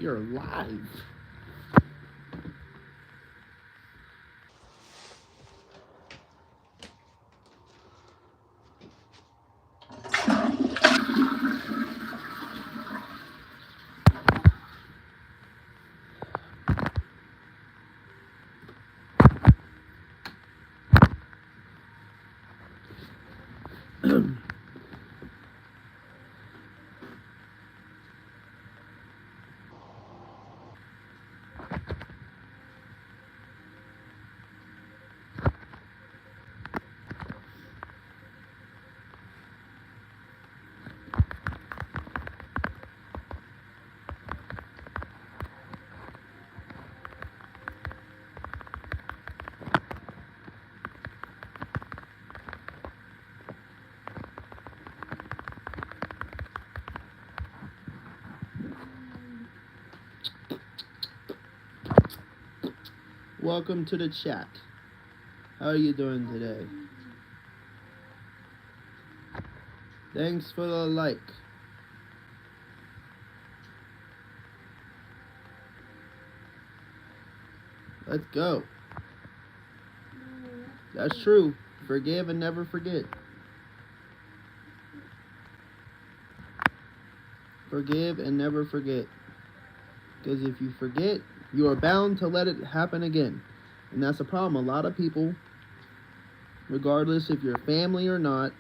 We are live. Welcome to the chat. How are you doing today? Thanks for the like. Let's go. That's true. Forgive and never forget. Forgive and never forget. Because if you forget, you are bound to let it happen again. And that's a problem. A lot of people, regardless if you're family or not,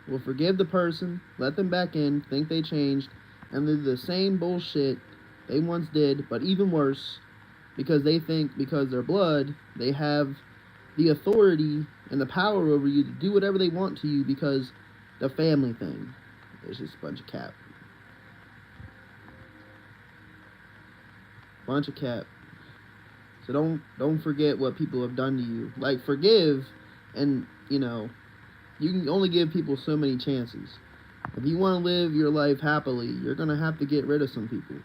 will forgive the person, let them back in, think they changed, and do the same bullshit they once did, but even worse, because they think because they're blood, they have the authority and the power over you to do whatever they want to you because the family thing. It's just a bunch of cap. Bunch of cap. So don't forget what people have done to you. Like, forgive, and you can only give people so many chances. If you want to live your life happily, you're gonna have to get rid of some people.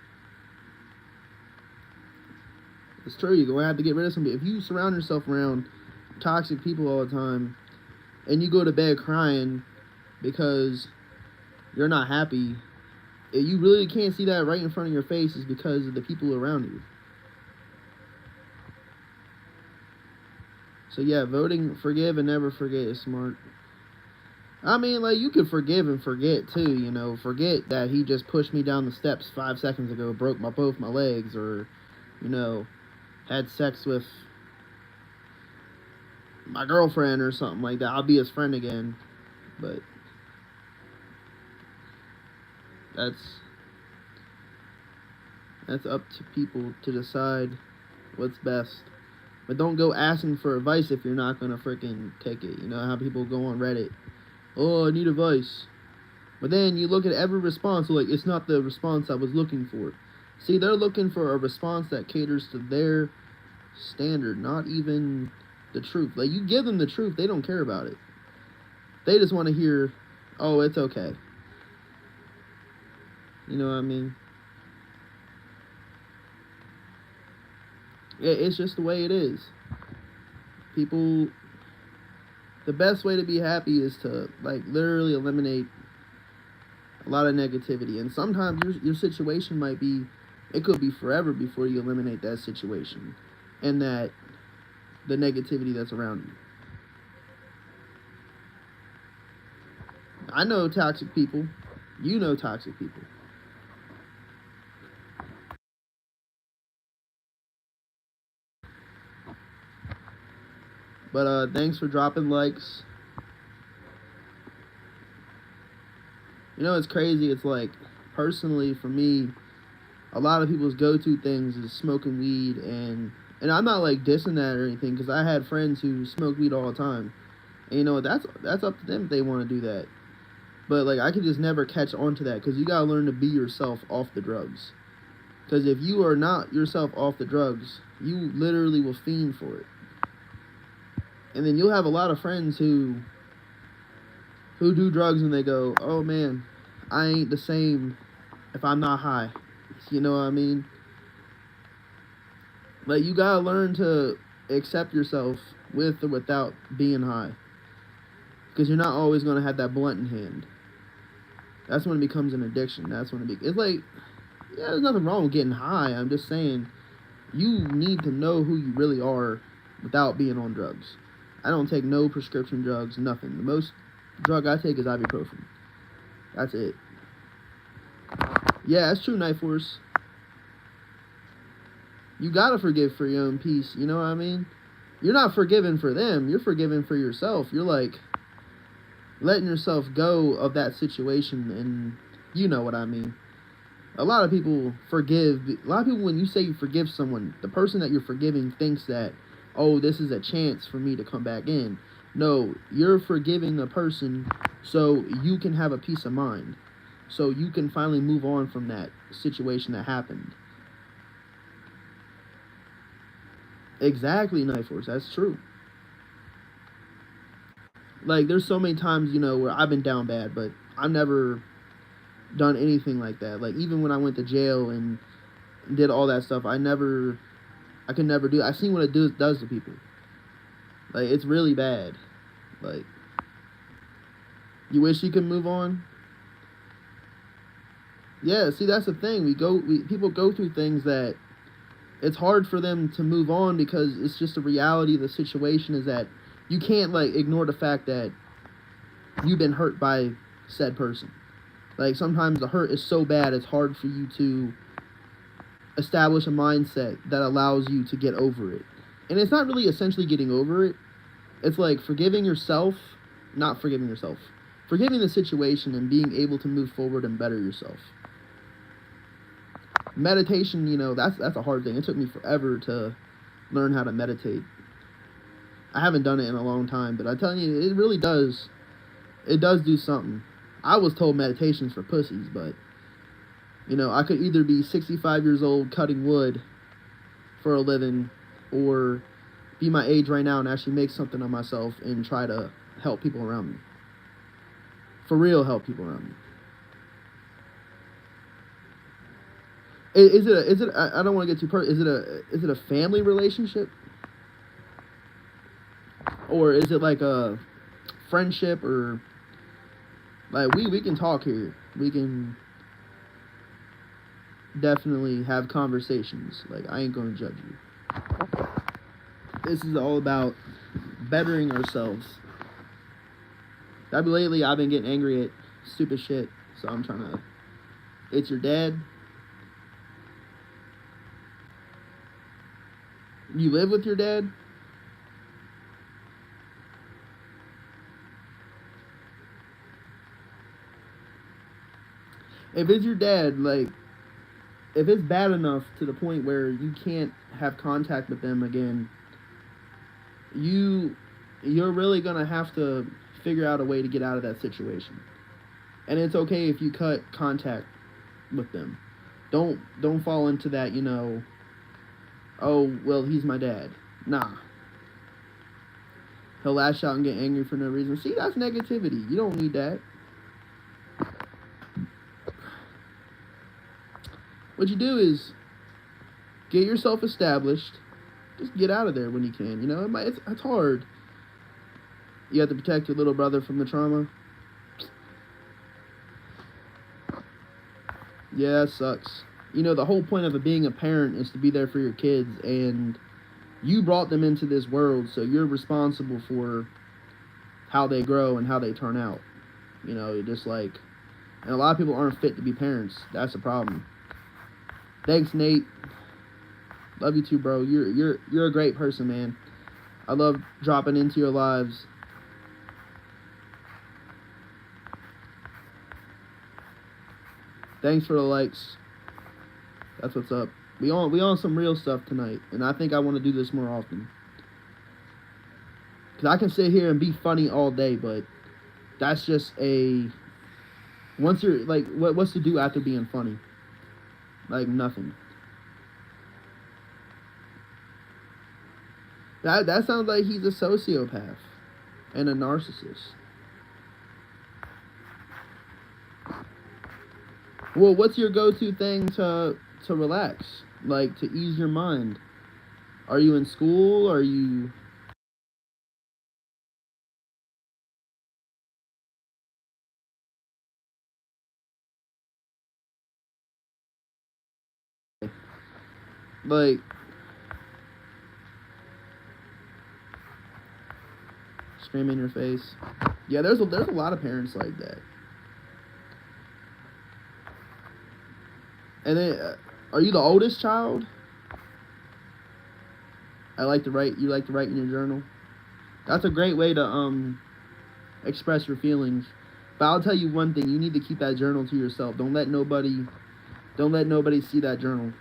It's true, you're gonna have to get rid of some people. If you surround yourself around toxic people all the time, and you go to bed crying because you're not happy, you really can't see that right in front of your face is because of the people around you. So yeah, voting forgive and never forget is smart. I mean, like, you could forgive and forget too, forget that he just pushed me down the steps 5 seconds ago, broke both my legs, or, had sex with my girlfriend or something like that. I'll be his friend again. But that's up to people to decide what's best. But don't go asking for advice if you're not gonna freaking take it. You know how people go on Reddit, oh, I need advice. But then you look at every response, like, it's not the response I was looking for. See, they're looking for a response that caters to their standard, not even the truth. Like, you give them the truth, they don't care about it. They just want to hear, oh, it's okay. You know what I mean? It's just the way it is. People, the best way to be happy is to, like, literally eliminate a lot of negativity. And sometimes your situation might be, it could be forever before you eliminate that situation and the negativity that's around you. I know toxic people. You know toxic people. But thanks for dropping likes. It's crazy. It's like, personally, for me, a lot of people's go-to things is smoking weed, and I'm not like dissing that or anything, because I had friends who smoke weed all the time, and that's up to them if they want to do that. But like, I could just never catch on to that, because you gotta learn to be yourself off the drugs. Because if you are not yourself off the drugs, you literally will fiend for it. And then you'll have a lot of friends who do drugs and they go, oh man, I ain't the same if I'm not high. You know what I mean? Like, you gotta learn to accept yourself with or without being high. Because you're not always gonna have that blunt in hand. That's when it becomes an addiction. That's when it's like, Yeah, there's nothing wrong with getting high. I'm just saying you need to know who you really are without being on drugs. I don't take no prescription drugs, nothing. The most drug I take is ibuprofen. That's it. Yeah, that's true, Night Force. You gotta forgive for your own peace, you know what I mean? You're not forgiving for them, you're forgiving for yourself. You're like letting yourself go of that situation, and you know what I mean. A lot of people forgive. A lot of people, when you say you forgive someone, the person that you're forgiving thinks that, oh, this is a chance for me to come back in. No, you're forgiving the person so you can have a peace of mind. So you can finally move on from that situation that happened. Exactly, Night Force. That's true. Like, there's so many times, where I've been down bad, but I've never done anything like that. Like, even when I went to jail and did all that stuff, I could never do it. I seen what it does to people. Like, it's really bad. Like, you wish you could move on? Yeah, see, that's the thing. People go through things that it's hard for them to move on because it's just the reality of the situation is that you can't, like, ignore the fact that you've been hurt by said person. Like, sometimes the hurt is so bad, it's hard for you to establish a mindset that allows you to get over it. And it's not really essentially getting over it. It's like forgiving yourself, not forgiving yourself. Forgiving the situation and being able to move forward and better yourself. Meditation, that's a hard thing. It took me forever to learn how to meditate. I haven't done it in a long time, but I tell you, it really does. It does do something. I was told meditation's for pussies, but I could either be 65 years old cutting wood for a living or be my age right now and actually make something of myself and try to help people around me. For real, help people around me. I don't want to get too personal. Is it a family relationship? Or is it like a friendship, or like we can talk here. We can definitely have conversations. Like, I ain't gonna judge you. This is all about bettering ourselves. Lately I've been getting angry at stupid shit, so I'm trying to. It's your dad. You live with your dad? If it's your dad, like, if it's bad enough to the point where you can't have contact with them again, you're really gonna have to figure out a way to get out of that situation. And it's okay if you cut contact with them. Don't fall into that, oh, well, he's my dad. Nah. He'll lash out and get angry for no reason. See, that's negativity. You don't need that. What you do is get yourself established. Just get out of there when you can. It's hard. You have to protect your little brother from the trauma. Yeah, that sucks. The whole point of being a parent is to be there for your kids, and you brought them into this world, so you're responsible for how they grow and how they turn out. Just like, and a lot of people aren't fit to be parents. That's a problem. Thanks, Nate. Love you too, bro. You're a great person, man. I love dropping into your lives. Thanks for the likes. That's what's up. We on some real stuff tonight, and I think I want to do this more often. Cause I can sit here and be funny all day, but that's just once you're like, what's to do after being funny? Like, nothing. That sounds like he's a sociopath and a narcissist. Well, what's your go-to thing to relax? Like, to ease your mind? Are you in school? Are you Like, scream in your face. Yeah, there's a lot of parents like that. And then, are you the oldest child? You like to write in your journal? That's a great way to express your feelings. But I'll tell you one thing: you need to keep that journal to yourself. Don't let nobody see that journal.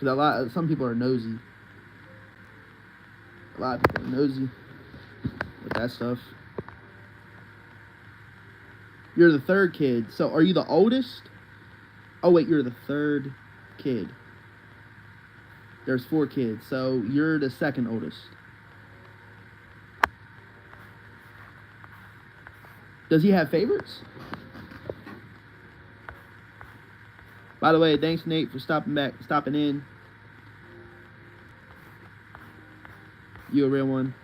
Because some people are nosy. A lot of people are nosy with that stuff. You're the third kid. So are you the oldest? Oh wait, you're the third kid. There's 4 kids, so you're the second oldest. Does he have favorites? By the way, thanks Nate for stopping in. You a real one.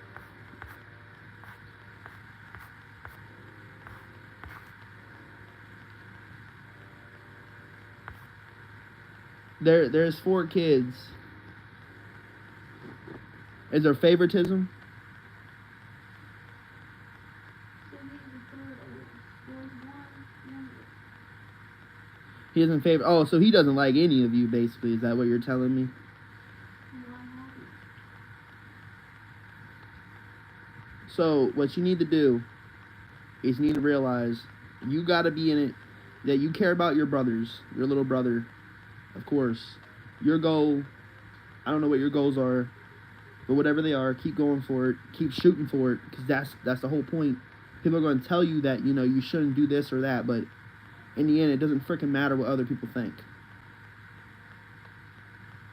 There's 4 kids. Is there favoritism? He doesn't favor. Oh, so he doesn't like any of you, basically. Is that what you're telling me? So what you need to do is you need to realize you got to be in it, that you care about your brothers, your little brother, of course. Your goal, I don't know what your goals are, but whatever they are, keep going for it, keep shooting for it, because that's the whole point. People are going to tell you that, you shouldn't do this or that, but in the end, it doesn't freaking matter what other people think.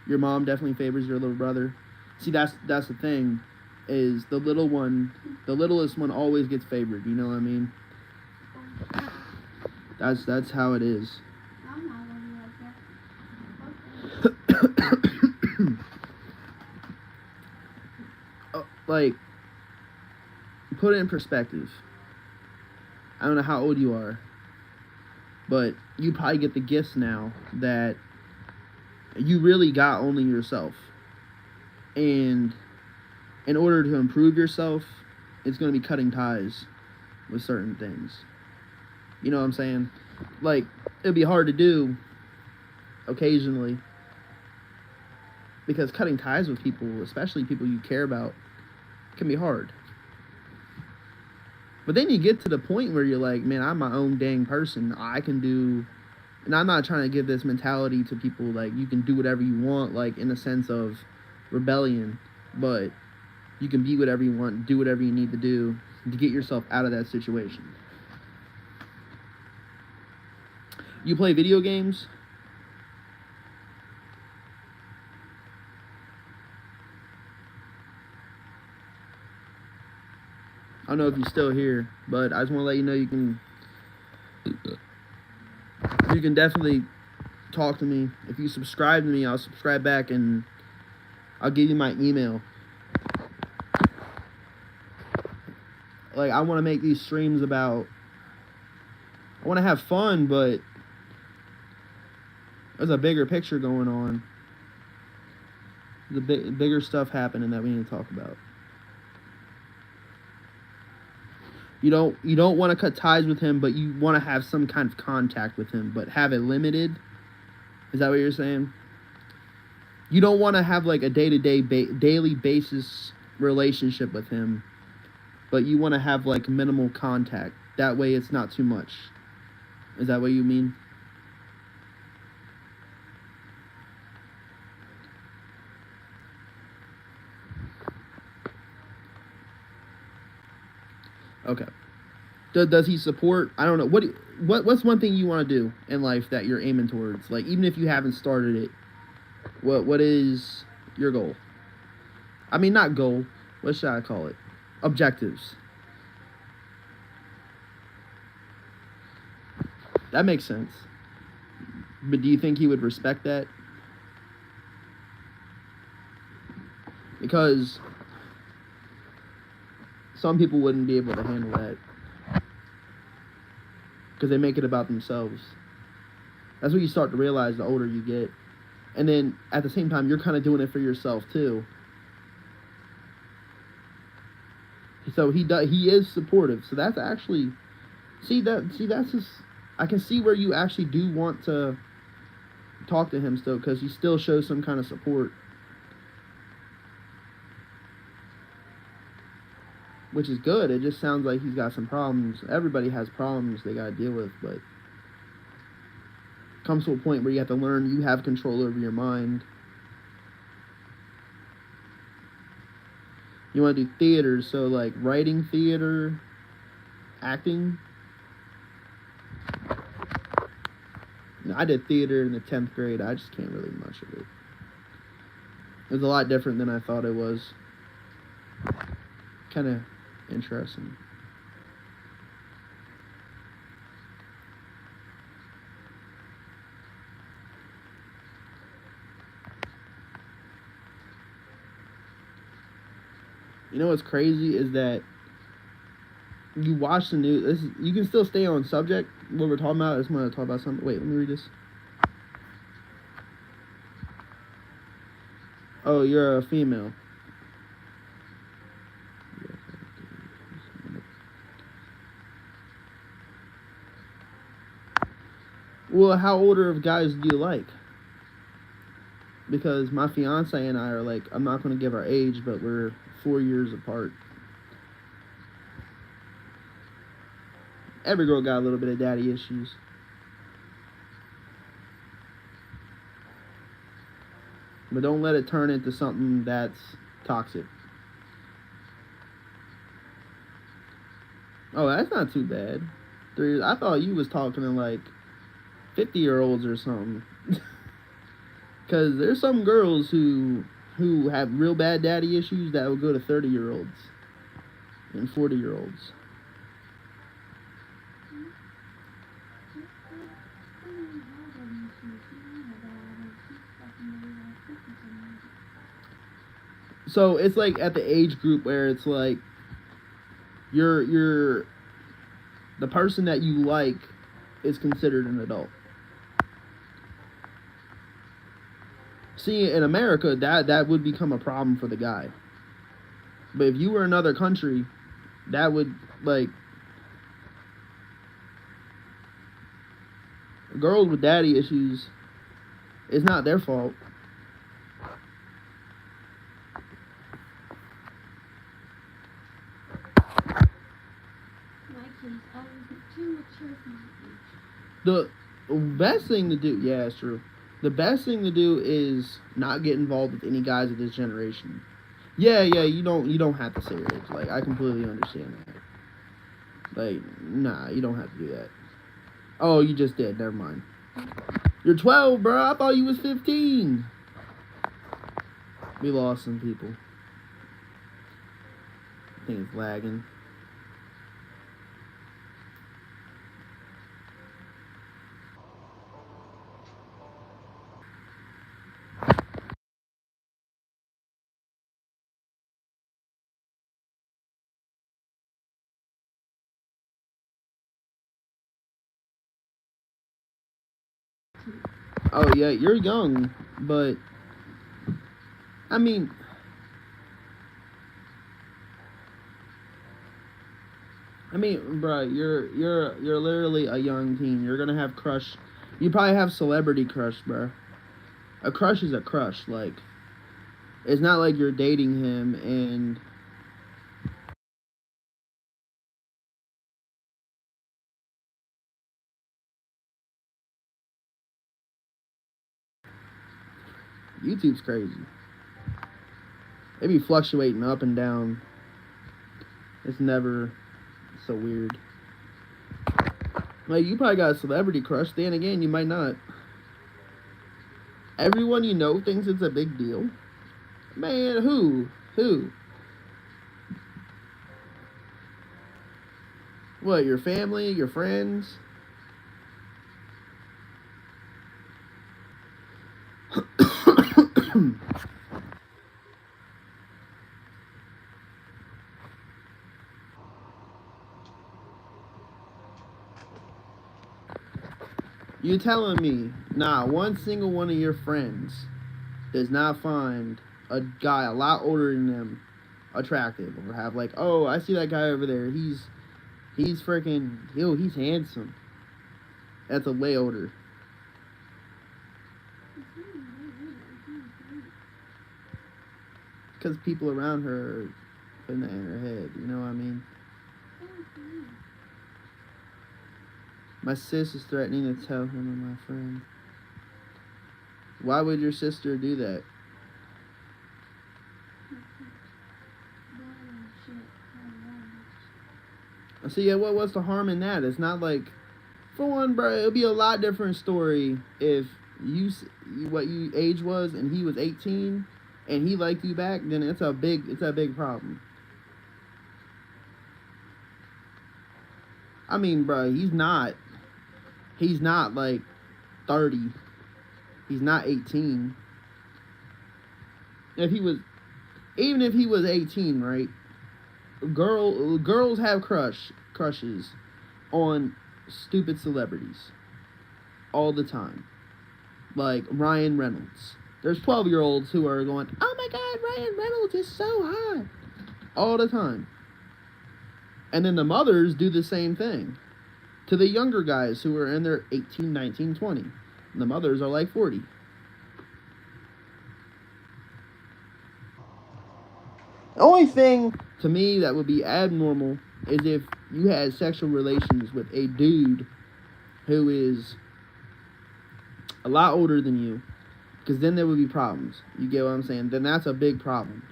Your mom definitely favors your little brother. See, that's the thing, is the littlest one always gets favored, you know what I mean? That's how it is. Like, put it in perspective. I don't know how old you are, but you probably get the gifts now that you really got only yourself. And in order to improve yourself, it's going to be cutting ties with certain things. You know what I'm saying? Like, it'd be hard to do occasionally, because cutting ties with people, especially people you care about, can be hard. But then you get to the point where you're like, man, I'm my own dang person. I can do, and I'm not trying to give this mentality to people like you can do whatever you want, like in the sense of rebellion, but you can be whatever you want, do whatever you need to do to get yourself out of that situation. You play video games? I don't know if you're still here, but I just want to let you know you can definitely talk to me. If you subscribe to me, I'll subscribe back and I'll give you my email. Like, I want to make these streams about, I want to have fun, but there's a bigger picture going on. The bigger stuff happening that we need to talk about. You don't want to cut ties with him, but you want to have some kind of contact with him, but have it limited. Is that what you're saying? You don't want to have like a daily basis relationship with him, but you want to have like minimal contact. That way it's not too much. Is that what you mean? Okay. Does he support? I don't know. What's one thing you want to do in life that you're aiming towards? Like, even if you haven't started it, what is your goal? I mean, not goal. What should I call it? Objectives. That makes sense. But do you think he would respect that? Because some people wouldn't be able to handle that. Because they make it about themselves. That's what you start to realize the older you get. And then at the same time, you're kind of doing it for yourself too. So he is supportive. So that's actually that's just, I can see where you actually do want to talk to him still, because he still shows some kind of support, which is good. It just sounds like he's got some problems. Everybody has problems they gotta deal with, but comes to a point where you have to learn you have control over your mind. You want to do theater, so like writing theater, acting. I did theater in the 10th grade. I just can't really much of it. It was a lot different than I thought it was. Kind of interesting. You know what's crazy is that you watch the news. You can still stay on subject. What we're talking about. I just want to talk about something. Wait, let me read this. Oh, you're a female. Well, how older of guys do you like? Because my fiance and I are like, I'm not going to give our age, but we're 4 years apart. Every girl got a little bit of daddy issues. But don't let it turn into something that's toxic. Oh, that's not too bad. 3 years. I thought you was talking to like 50-year-olds or something. Because there's some girls who have real bad daddy issues that will go to 30-year-olds and 40-year-olds. So it's like at the age group where it's like you're the person that you like is considered an adult. See, in America, that would become a problem for the guy. But if you were in another country, that would, like, girls with daddy issues, it's not their fault. The best thing to do, yeah, it's true. The best thing to do is not get involved with any guys of this generation. Yeah, you don't have to say your age. Like, I completely understand that. Like, nah, you don't have to do that. Oh, you just did. Never mind. You're 12, bro. I thought you was 15. We lost some people. I think it's lagging. Oh, yeah, you're young, but I mean, bro, you're literally a young teen. You're gonna have crush. You probably have celebrity crush, bro. A crush is a crush. Like, it's not like you're dating him and YouTube's crazy. It be fluctuating up and down. It's never so weird. Like, you probably got a celebrity crush. Then again, you might not. Everyone you know thinks it's a big deal. Man, who? Who? What, your family? Your friends? You telling me, nah, one single one of your friends does not find a guy a lot older than them attractive, or have like, oh, I see that guy over there. He's freaking, yo, he's handsome. That's a way older. Because people around her are putting that in her head. You know what I mean? My sis is threatening to tell him and my friend. Why would your sister do that? So yeah, what's the harm in that? It's not like, for one, bro, it'll be a lot different story if what you age was and he was 18 and he liked you back. Then it's a big problem. I mean, bro, he's not like 30. He's not 18. Even if he was 18, right? Girls have crushes on stupid celebrities all the time. Like Ryan Reynolds. There's 12-year-olds who are going, oh my God, Ryan Reynolds is so hot. All the time. And then the mothers do the same thing to the younger guys who are in their 18, 19, 20. And the mothers are like 40. The only thing to me that would be abnormal is if you had sexual relations with a dude who is a lot older than you, because then there would be problems. You get what I'm saying? Then that's a big problem.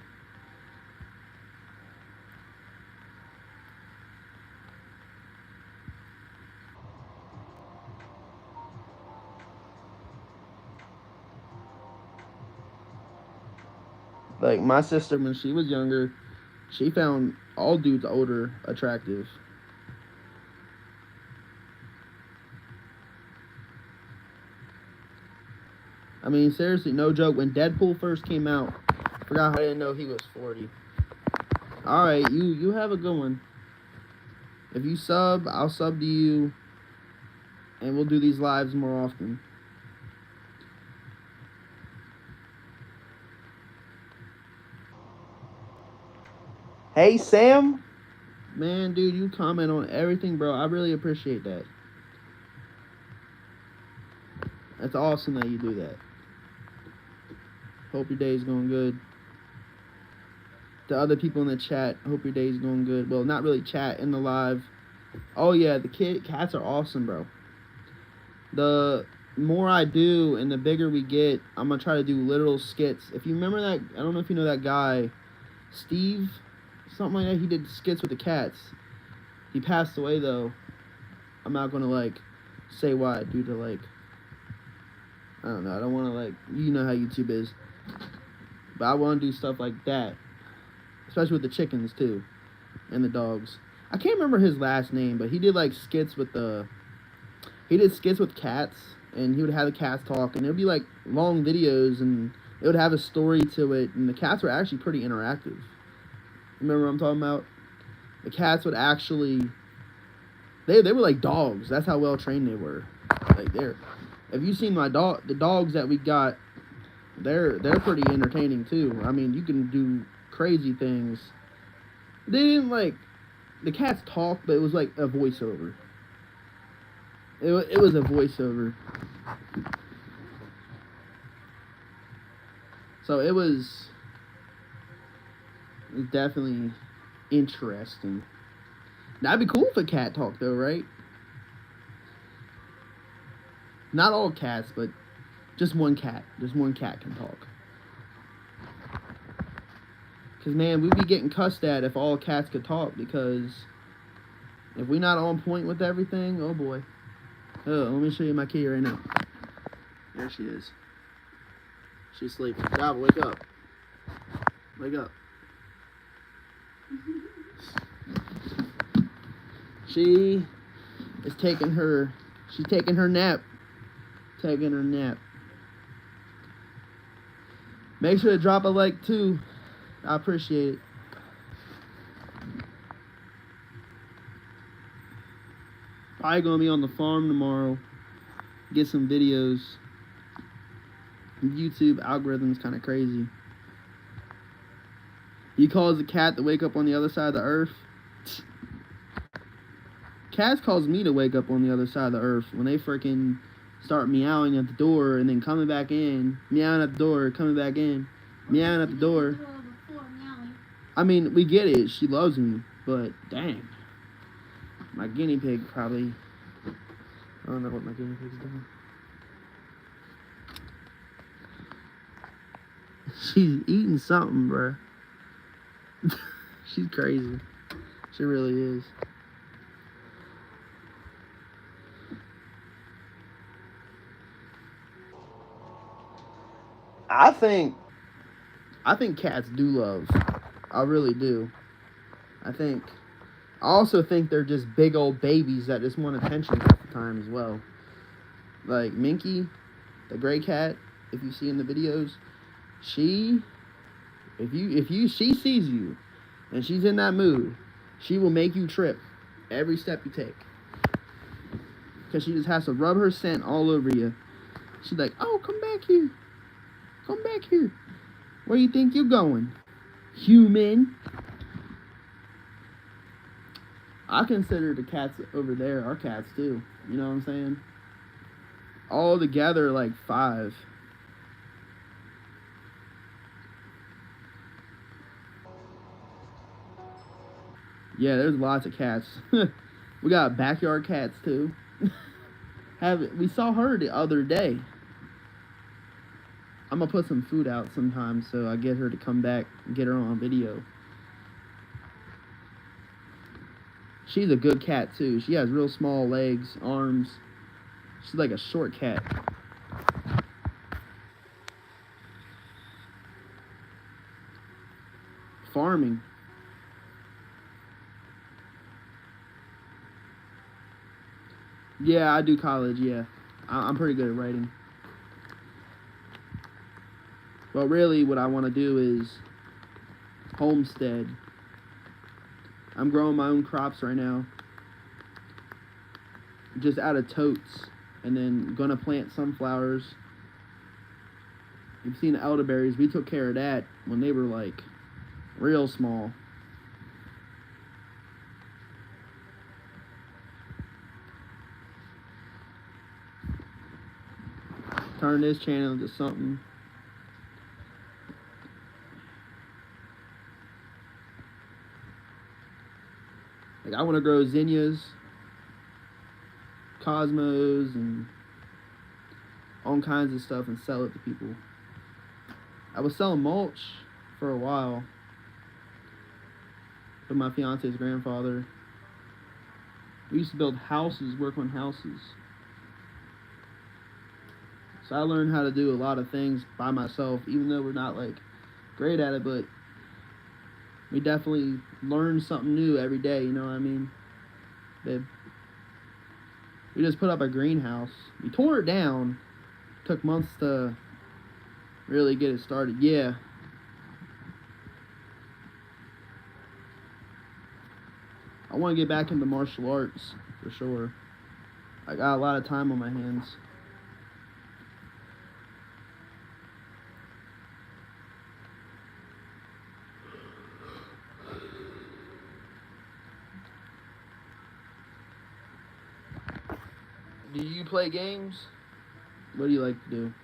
Like my sister, when she was younger, she found all dudes older attractive. I mean, seriously, no joke. When Deadpool first came out, I forgot how I didn't know he was 40. Alright, you have a good one. If you sub, I'll sub to you. And we'll do these lives more often. Hey, Sam. Man, dude, you comment on everything, bro. I really appreciate that. That's awesome that you do that. Hope your day's going good. The other people in the chat, hope your day's going good. Well, not really chat, in the live. Oh yeah, the cats are awesome, bro. The more I do and the bigger we get, I'm gonna try to do literal skits. If you remember that, I don't know if you know that guy, Steve, something like that. He did skits with the cats. He passed away though. I'm not gonna like say why, due to like, I don't know. I don't want to like, you know how YouTube is. But I want to do stuff like that, especially with the chickens too, and the dogs. I can't remember his last name, but he did like skits with cats, and he would have the cats talk, and it would be like long videos, and it would have a story to it, and the cats were actually pretty interactive. Remember what I'm talking about? The cats would actually, they were like dogs. That's how well trained they were. Like if you seen the dogs that we got, they're pretty entertaining too. I mean, you can do crazy things. They didn't like, the cats talk, but it was like a voiceover. It was a voiceover. So it was definitely interesting. That'd be cool if a cat talked though, right? Not all cats, but just one cat. Just one cat can talk. Because, man, we'd be getting cussed at if all cats could talk, because if we're not on point with everything, oh boy. Oh, let me show you my kitty right now. There she is. She's sleeping. Java, wake up. Wake up. She's taking her nap. Taking her nap. Make sure to drop a like too. I appreciate it. Probably gonna be on the farm tomorrow. get some videos. YouTube algorithm's kind of crazy. He calls a cat to wake up on the other side of the earth. Cats calls me to wake up on the other side of the earth when they freaking start meowing at the door and then coming back in, meowing at the door, coming back in, meowing at the door. I mean, we get it. She loves me, but dang, my guinea pig probably. I don't know what my guinea pig's doing. She's eating something, bruh. She's crazy. She really is. I think cats do love. I really do. I also think they're just big old babies that just want attention half the time as well. Like Minky, the gray cat, if you see in the videos, she sees you and she's in that mood, she will make you trip every step you take. Because she just has to rub her scent all over you. She's like, oh, come back here. Come back here. Where you think you're going? Human. I consider the cats over there our cats too. You know what I'm saying? All together like 5. Yeah, there's lots of cats. We got backyard cats too. We saw her the other day. I'm gonna put some food out sometime so I get her to come back and get her on video. She's a good cat too. She has real small legs, arms. She's like a short cat. Farming. Yeah, I do college, yeah. I'm pretty good at writing. But really what I want to do is homestead. I'm growing my own crops right now. Just out of totes. And then gonna plant sunflowers. You've seen the elderberries. We took care of that when they were like real small. Turn this channel into something. Like I want to grow zinnias, cosmos, and all kinds of stuff and sell it to people. I was selling mulch for a while with my fiance's grandfather. We used to build houses, work on houses. So I learned how to do a lot of things by myself, even though we're not like great at it, but we definitely learn something new every day, you know what I mean? Babe. We just put up a greenhouse. We tore it down. Took months to really get it started. Yeah. I want to get back into martial arts, for sure. I got a lot of time on my hands. Do you play games? What do you like to do?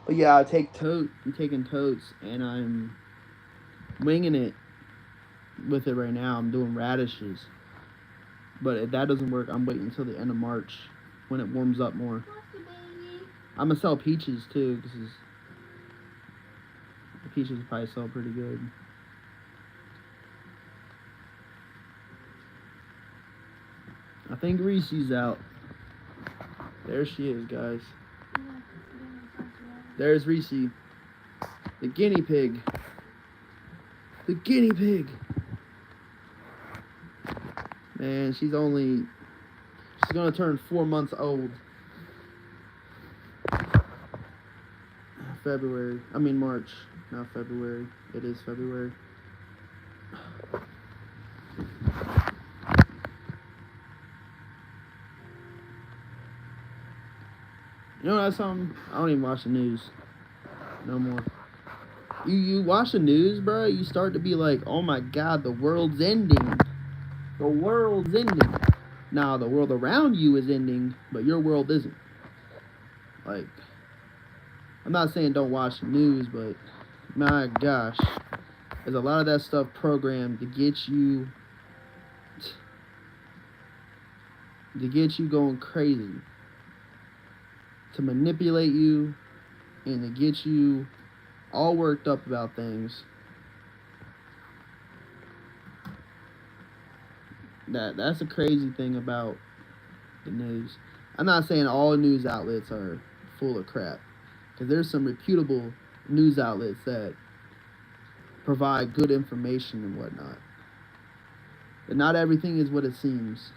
But yeah, I'm taking totes, and I'm winging it with it right now. I'm doing radishes. But if that doesn't work, I'm waiting until the end of March when it warms up more. I'm going to sell peaches too, because the peaches probably sell pretty good. I think Reese's out. There she is, guys. There's Reese, the guinea pig. The guinea pig. Man, she's gonna turn 4 months old. March, not February. It is February. You know that's something? I don't even watch the news no more. You watch the news, bro, you start to be like, oh my god, the world's ending. The world's ending. Now, the world around you is ending, but your world isn't. Like, I'm not saying don't watch the news, but my gosh, there's a lot of that stuff programmed to get you going crazy, to manipulate you, and to get you all worked up about things. That's the crazy thing about the news. I'm not saying all news outlets are full of crap, because there's some reputable news outlets that provide good information and whatnot. But not everything is what it seems.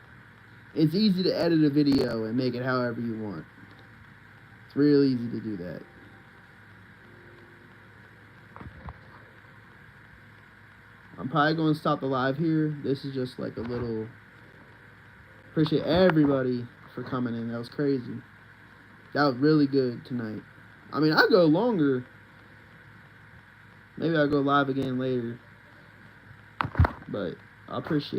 It's easy to edit a video and make it however you want. It's real easy to do that. I'm probably going to stop the live here. This is just like a little... Appreciate everybody for coming in. That was crazy. That was really good tonight. I mean, I go longer. Maybe I'll go live again later. But I appreciate it.